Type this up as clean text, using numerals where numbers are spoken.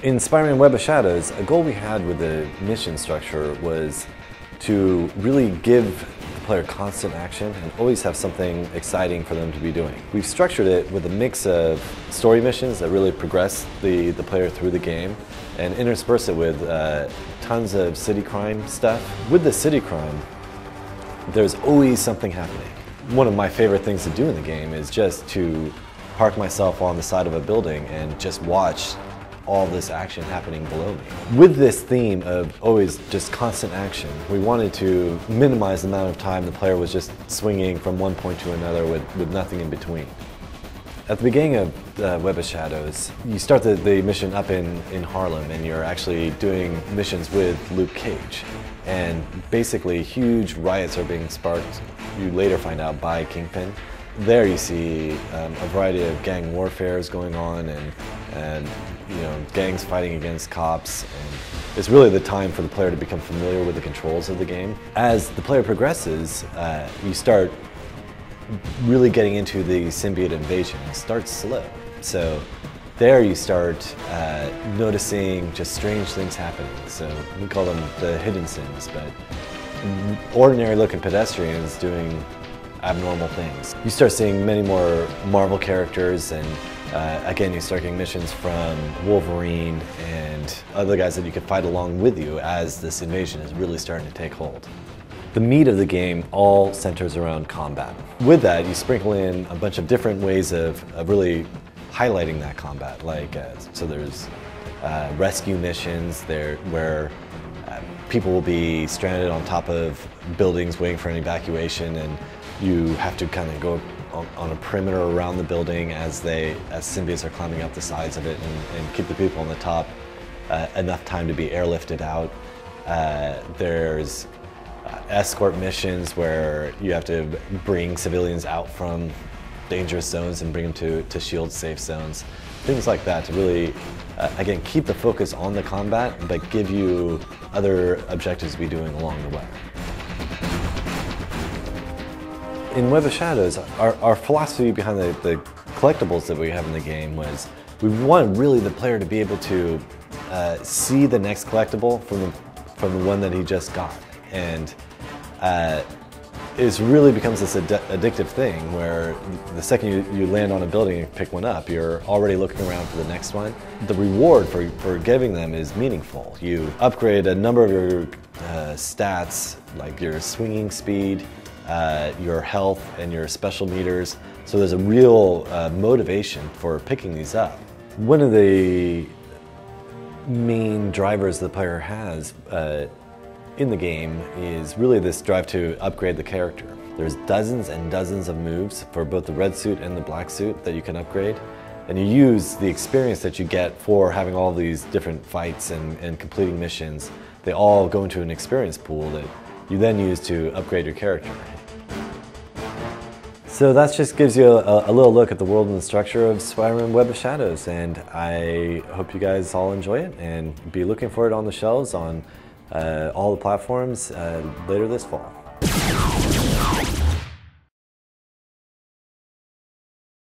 In Spiderman Web of Shadows, a goal we had with the mission structure was to really give the player constant action and always have something exciting for them to be doing. We've structured it with a mix of story missions that really progress the player through the game and intersperse it with tons of city crime stuff. With the city crime, there's always something happening. One of my favorite things to do in the game is just to park myself on the side of a building and just watch all this action happening below me. With this theme of always just constant action, we wanted to minimize the amount of time the player was just swinging from one point to another with nothing in between. At the beginning of Web of Shadows, you start the mission up in Harlem, and you're actually doing missions with Luke Cage. And basically huge riots are being sparked, you later find out, by Kingpin. There you see a variety of gang warfare is going on, and you know, gangs fighting against cops. And it's really the time for the player to become familiar with the controls of the game. As the player progresses, you start really getting into the symbiote invasion. It starts slow. So there you start noticing just strange things happening. So we call them the hidden sins, but ordinary looking pedestrians doing abnormal things. You start seeing many more Marvel characters, and again, you start getting missions from Wolverine and other guys that you can fight along with you as this invasion is really starting to take hold. The meat of the game all centers around combat. With that, you sprinkle in a bunch of different ways of really highlighting that combat. Like, so there's rescue missions there where people will be stranded on top of buildings waiting for an evacuation, and you have to kind of go on a perimeter around the building as symbiotes are climbing up the sides of it, and keep the people on the top enough time to be airlifted out. There's escort missions where you have to bring civilians out from dangerous zones and bring them to shield safe zones. Things like that to really, again, keep the focus on the combat, but give you other objectives to be doing along the way. In Web of Shadows, our philosophy behind the collectibles that we have in the game was we wanted really the player to be able to see the next collectible from the one that he just got. And it really becomes this addictive thing where the second you land on a building and pick one up, you're already looking around for the next one. The reward for giving them is meaningful. You upgrade a number of your stats, like your swinging speed, your health, and your special meters. So there's a real motivation for picking these up. One of the main drivers the player has in the game is really this drive to upgrade the character. There's dozens and dozens of moves for both the red suit and the black suit that you can upgrade. And you use the experience that you get for having all these different fights and completing missions. They all go into an experience pool that you then use to upgrade your character. So that just gives you a little look at the world and the structure of Spiderman Web of Shadows, and I hope you guys all enjoy it and be looking for it on the shelves on all the platforms later this fall.